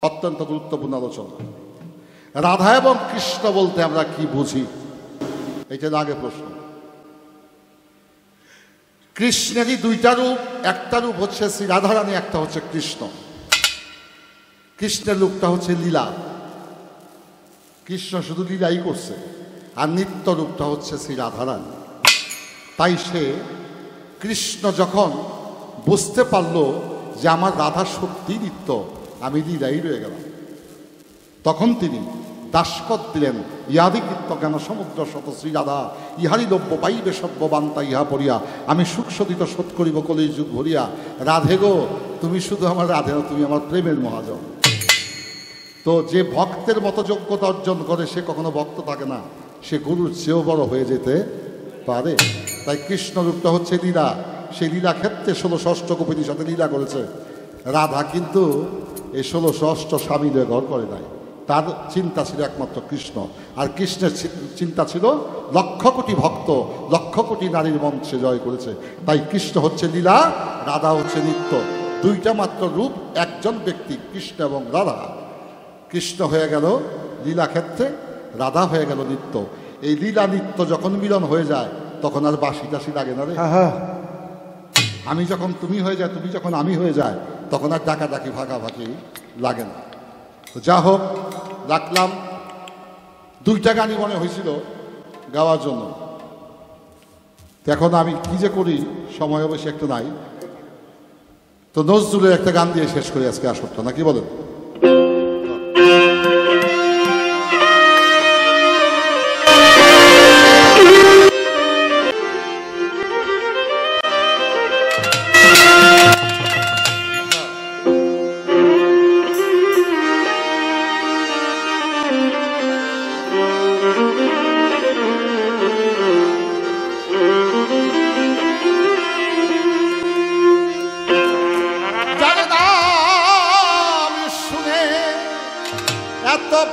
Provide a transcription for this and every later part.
অত্যন্ত গুরুত্বপূর্ণ আলোচনা। রাধা এবং কৃষ্ণ বলতে আমরা কি বুঝি, এটা আগে প্রশ্ন। কৃষ্ণেরই দুইটা রূপ, একটা রূপ হচ্ছে শ্রী রাধারানী, একটা হচ্ছে কৃষ্ণ। কৃষ্ণের রূপটা হচ্ছে লীলা, কৃষ্ণ শুধু লীলাই করছে, আর নিত্য রূপটা হচ্ছে শ্রী রাধারানী। তাই সে কৃষ্ণ যখন বুঝতে পারল যে আমার রাধা সত্যি নিত্য, আমি লীলাই রয়ে গেলাম, তখন তিনি দাসকত দিলেন, ইহাদি কৃত্য জ্ঞান সমুদ্র শত শ্রী রাধা, ইহারি লভ্য পাইবে সভ্য বান্তা ইহা পড়িয়া, আমি সুখ সদিত শোধ করিব কলির যুগ ভরিয়া। রাধে গো, তুমি শুধু আমার রাধে না, তুমি আমার প্রেমের মহাজন। তো যে ভক্তের মতো যোগ্যতা অর্জন করে সে কখনো ভক্ত থাকে না, সে গুরুর চেয়েও বড় হয়ে যেতে পারে। তাই কৃষ্ণ রূপটা হচ্ছে লীলা, সেই লীলা ক্ষেত্রে 16 গোপিনীর সাথে লীলা করেছে। রাধা কিন্তু এই 16 স্বামীদের ঘর করে নাই, তার চিন্তা ছিল একমাত্র কৃষ্ণ। আর কৃষ্ণের চিন্তা ছিল লক্ষ কোটি ভক্ত, লক্ষ কোটি নারীর মন সে জয় করেছে। তাই কৃষ্ণ হচ্ছে লীলা, রাধা হচ্ছে নিত্য। দুইটা মাত্র রূপ, একজন ব্যক্তি কৃষ্ণ এবং রাধা। কৃষ্ণ হয়ে গেল লীলা ক্ষেত্রে, রাধা হয়ে গেল নিত্য। এই লীলা নিত্য যখন মিলন হয়ে যায় তখন আর বাসি টাসি লাগে না রে। আমি যখন তুমি হয়ে যায়, তুমি যখন আমি হয়ে যায়, তখন আর ডাকাডাকি ভাগাভাগি লাগে না। তো যা হোক, রাখলাম। দুইটা গানই মনে হয়েছিল গাওয়ার জন্য। এখন আমি কি যে করি, সময় অবশ্যই একটু নাই। তো নজরুলের একটা গান দিয়ে শেষ করি আজকে আসরটা, নাকি বলেন?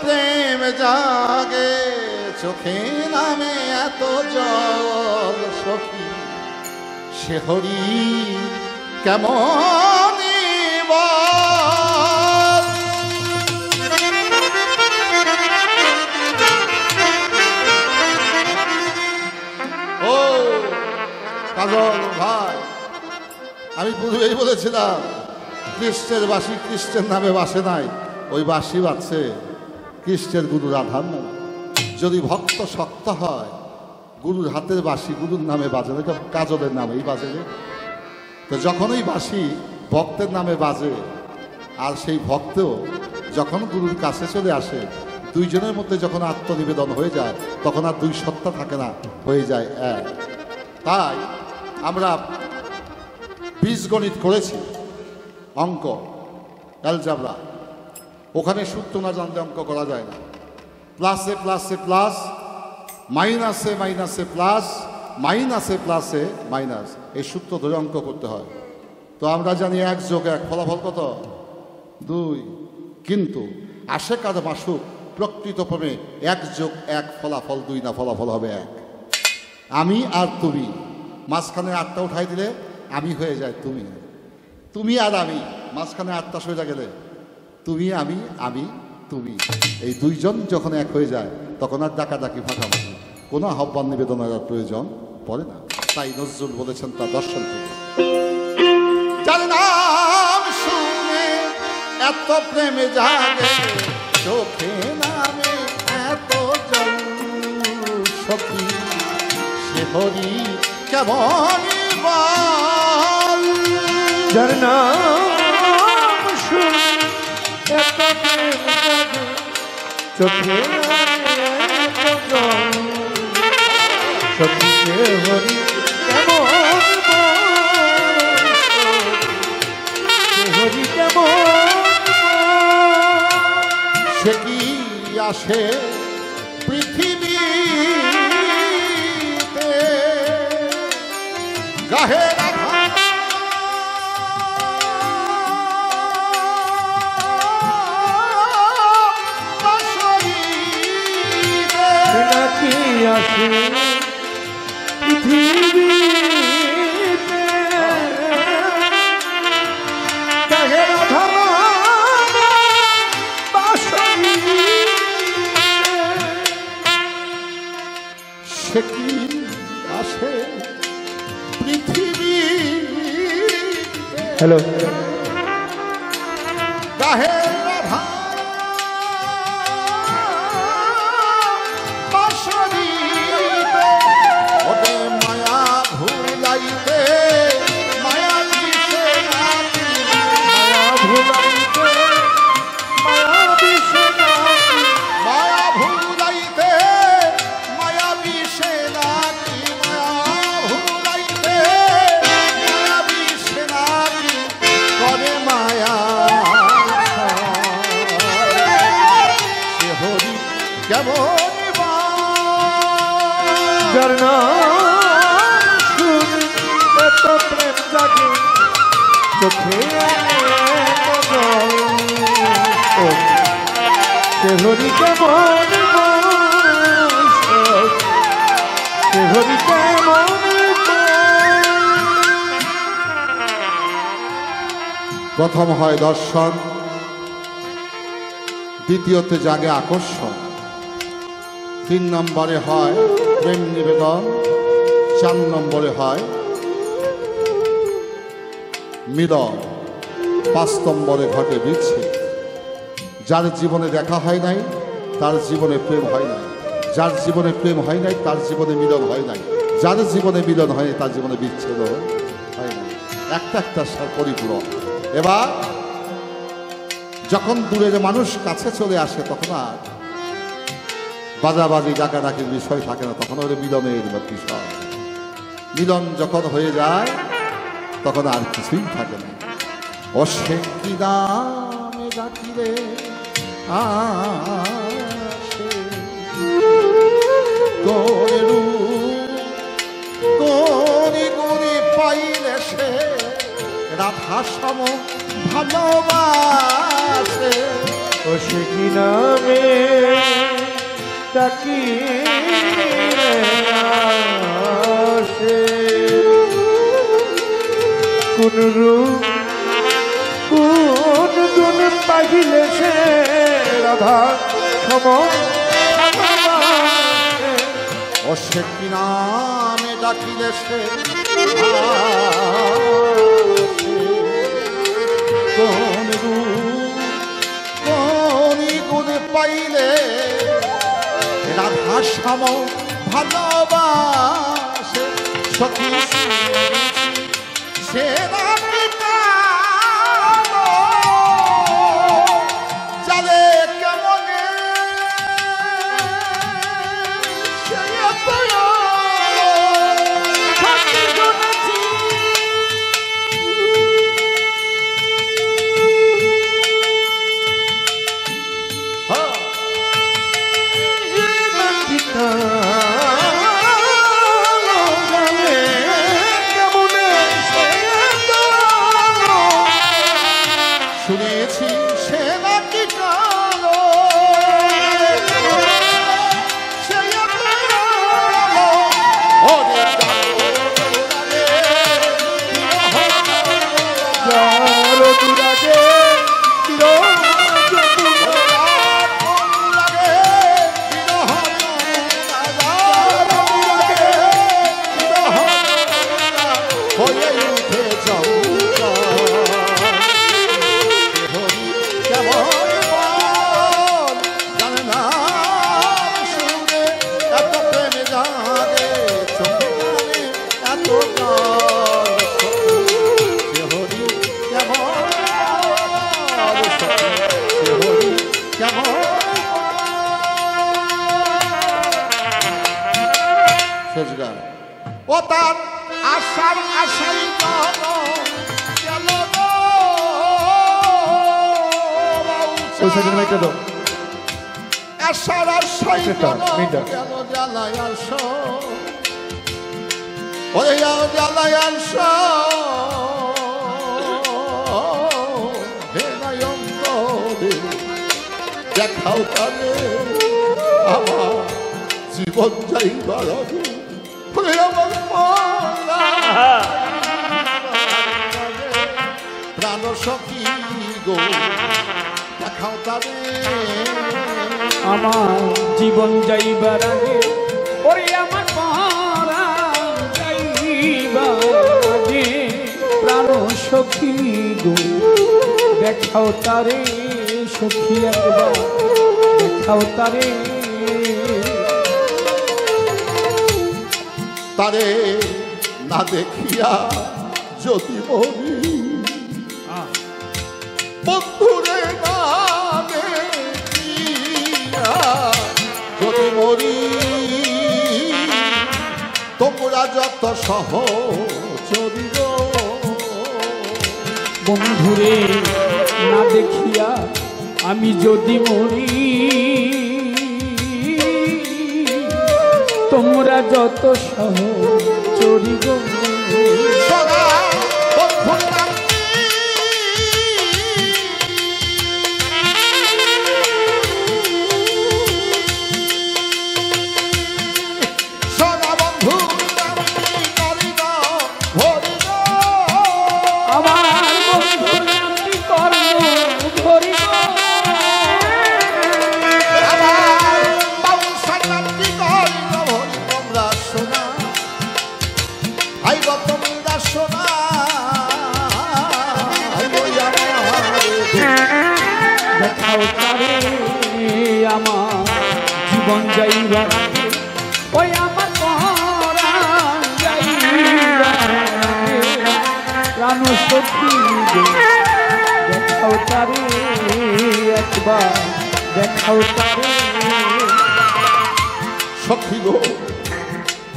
প্রেম জাগে চোখে নামে এত জল সখী, সে হরি কেমন ও কাজল ভাই, আমি পূর্বেই বলেছিলাম কৃষ্ণের বাসি কৃষ্ণের নামে বাসে নাই, ওই বাসি বাজছে কৃষ্ণের গুরু রাধার নামে। যদি ভক্ত শক্ত হয়, গুরুর হাতের বাসি গুরুর নামে বাজে না, কাজলের নামেই বাজে। তো যখন ওই বাসি ভক্তের নামে বাজে, আর সেই ভক্ত যখন গুরুর কাছে চলে আসে, দুইজনের মধ্যে যখন আত্মনিবেদন হয়ে যায়, তখন আর দুই সত্তা থাকে না, হয়ে যায় এক। তাই আমরা বীজগণিত করেছি, অঙ্ক, অ্যালজাবরা, ওখানে সূত্র না জানলে অঙ্ক করা যায় না। প্লাসে প্লাসে প্লাস, মাইনাসে মাইনাসে প্লাস, মাইনাসে প্লাসে মাইনাস, এই সূত্র ধরে অঙ্ক করতে হয়। তো আমরা জানি 1 + 1 ফলাফল কত? 2। কিন্তু আশেক আর মাসুক প্রকৃত প্রেমে 1 + 1 ফলাফল 2 না, ফলাফল হবে 1। আমি আর তুমি, মাঝখানে 8টা উঠাই দিলে আমি হয়ে যায় তুমি, তুমি আর আমি, মাঝখানে 8টা সরে গেলে তুমি আমি, আমি তুমি, এই দুইজন যখন এক হয়ে যায় তখন আর ডাকাডাকি ভাগাভাগি, কোনো আহ্বান নিবেদনের প্রয়োজন পড়ে না। তাই নজরুল বলেছেন তার দর্শন থেকে, যার নাম শুনে এত প্রেমে জাগে চোখে নামে এত জল সখী, সে হরি কেমন বল। যার নাম শুনে এত প্রেম জাগে চোখে এত জল সখী, সে হরি কেমন বল, সে হরি কেমন। সে কি আসে পৃথিবীতে গাহে রাধা, নাকি আসে পৃথিবীতে গাহে রাধা, হ্যালো গাহে রাধা বাঁশরীতে ওরে মায়া ভুলাইতে মায়া বিষে নাকি মায়া ভুলাইতে মায়া বিষে নাকি মায়া ভুলাইতে মায়া বিষে নাকি মায়া ভুলাইতে মায়া বিষে নাকি করে মায়া সে হরি কেমন যার নাম শুনে এত প্রেম জাগে চোখে সে হরি কেমন সে হরি কেমন প্রথম হয় দর্শন, দ্বিতীয়তে জাগে আকর্ষণ, 3 নম্বরে হয় প্রেম নিবেদন, 4 নম্বরে হয় মিলন, 5 নম্বরে ঘটে বিচ্ছেদ। যার জীবনে দেখা হয় নাই তার জীবনে প্রেম হয় নাই, যার জীবনে প্রেম হয় নাই তার জীবনে মিলন হয় নাই, যার জীবনে মিলন হয় তার জীবনে বিচ্ছেদ হয় নাই। একটা একটা পরিপূরক। এবার যখন দূরের মানুষ কাছে চলে আসে তখন আর বাজাবাজি ডাকাডাকির বিষয় থাকে না, তখন ওর মিলনের বিষয়। মিলন যখন হয়ে যায় তখন আর কিছুই থাকে না। ও সে কি নামে ডাকিলে আসে তোর রূপ গনি গনি পাইলে সে রাধা সম ভালোবাসে। ও সে কি নামে ডাকি আসে কোন রূপ কোন গুণ পাইলে সে রাধা সম ও সে কি নামে ডাকিলে সে কোন রূপ কোন গুণ পাইলে রাধা সম ভালোবাসে। সখী সে রাধে জালে কেমনে সে শুনেছি সে নাকি কালো সে ও তার আশার আশাই আশার আশাই গেল জ্বালায় আস ওরে জ্বালায় আস হে নয়ন্ত দেখাও তারে আমার জীবন যাইবার প্রাণ সখী গো দেখাও তারে আমার জীবন যাইবার আগে ওরে আমার প্রাণ যাইবার আগে প্রাণ সখী গো দেখাও তারে সখী একবার দেখাও তারে তারে না দেখিয়া যদি মরি বন্ধুরে না দেখিয়া যদি মরি তোমরা যত সহচরী গো বন্ধুরে না দেখিয়া আমি যদি মরি তোমরা যত সহচরী গো সদা বন্ধুর নাম সদা বন্ধুর নাম করি না ভরি না আমার বন্ধুর নামটি কর্ম ধরি গো আমার বাউসার নাম কি করি না ভরি তোমরা শোনা আই গো তোমরা শোনা আই গো দেখাও তারে আমার জীবন যাইবার আগে, ওই আমার পরাণ যাইবার আগে, প্রাণ সখী গো দেখাও তারে একবার দেখাও তারে সখী গো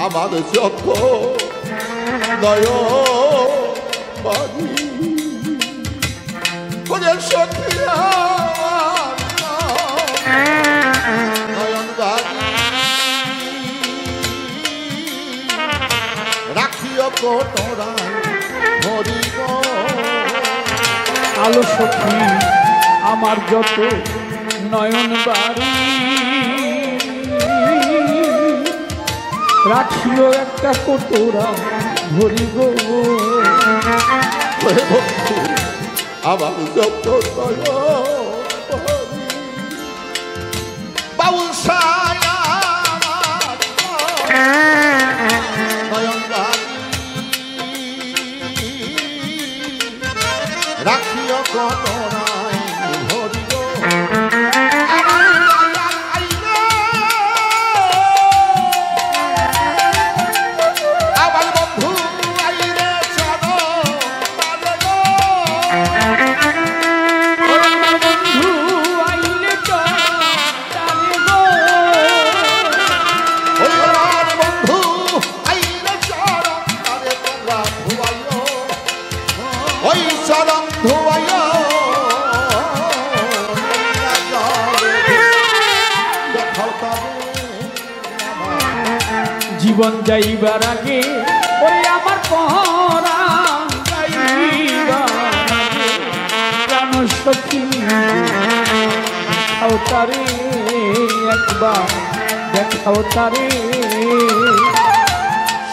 আমার যত নয় বাড়ি ওরে সখী আমার নয়ন বাড়ি রাখিও কোটরায় ধরি গো আলো সখী আমার যত নয়ন বাড়ি রাখিও একটা কোটরা ভরি গো ওরে বন্ধু আমার যত নয় বাউল সায়া নয়ন বাড়ি রাখিও কোটরায় ধরি গো আমার বন্ধু আইরে চলো তালে গো বন্ধু আইলে চলে গো ওই আমার বন্ধু আইরে চলো তালে তোমরা ধুয়াইও ওই চরম ধুয়াইও দেখাও তবে জীবন যাইবার আগে ওই আমার পরাণ যাইবার আগে প্রাণ সখী দেখাও তারে একবার দেখাও তারে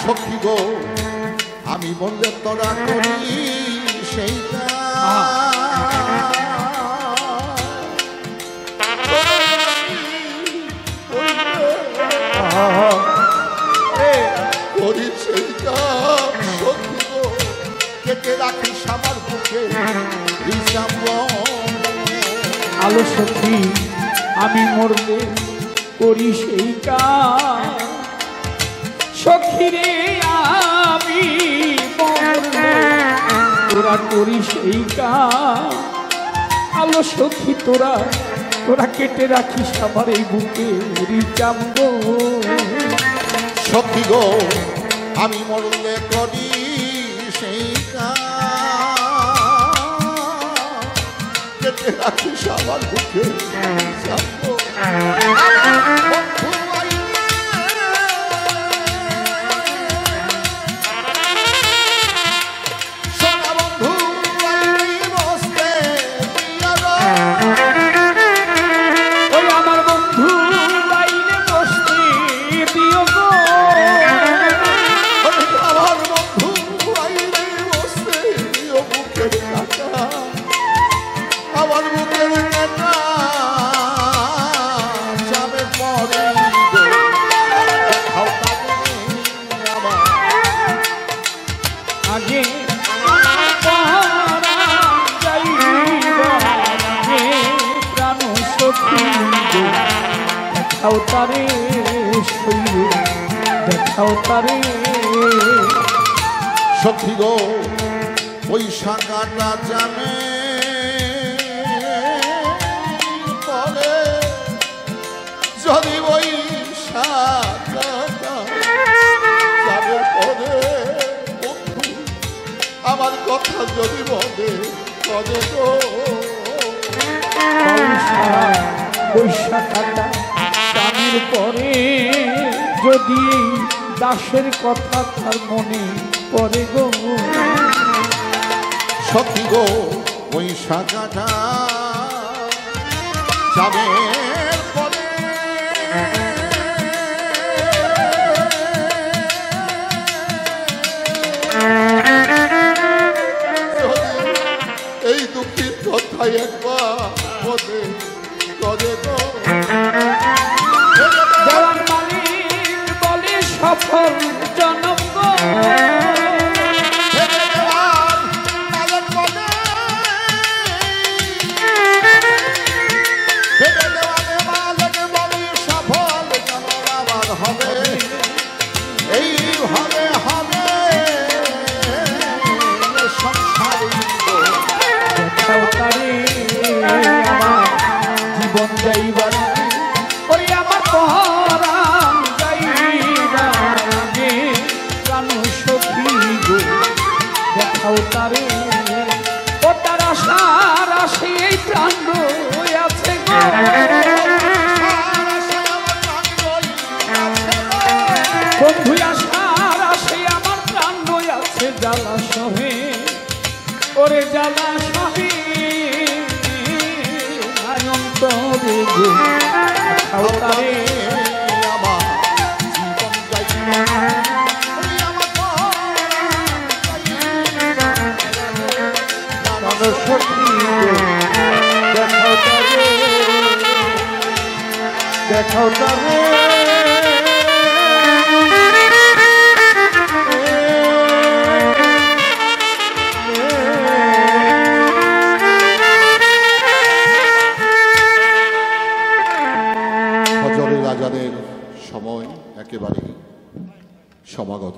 সখী গো আমি বললে তোরা করি সেইটা করি সেইটা সখী গো কেটে রাখিস আমার বুকে হিসাব আলো সখী আমি মরলে করি সেই কাজ সখী রে আমি মরলে তোরা করি সেই কাজ আলো সখী তোরা তোরা কেটে রাখিস আমার এই বুকে রিচাম গো সখী গো আমি মরলে করি সেই কেটে রাখিস আমার বুকে হিসাব বন্ধু সোনা বন্ধু বসতে ওই আমার বন্ধু লাইনে বসতে দিও গো আমার বন্ধু আইরে বসতে ও বুকের কাটা আমার বুকের কাটা যাবে পর দেখাও তারে শৈলে দেখাও তারে সখী গো ওই শাখাটা জানে বলে যদি ওই শাখাটা যাবে পরে বন্ধু আমার কথা যদি বলে বলে গো বৈশাখাটা স্বামীর পরে যদি দাসের কথা তার মনে পড়ে গো সখী গো ওই শাখাটা যাবে পরে এই দুঃখের কথাই একবার বলে করে গো দেওয়ান মালিক বলে সফল জনম গো হবে এই হবে হবে সংসারী দেখাও তারে আমার জীবন যাইবার ওই আমার পরাণ যাইবার আগে প্রাণ সখী গো দেখাও তারে ও তার আশার আসে এই প্রাণ আছে গো বন্ধু আশার আসে আমার প্রাণ আছে জ্বালা সহে ওরে জ্বালা সহে অন্তরে গো দেখাও তারে আমার জীবন সখী দেখাও তারে দেখাও তারে ফজরের আজানের সময় একেবারে সমাগত।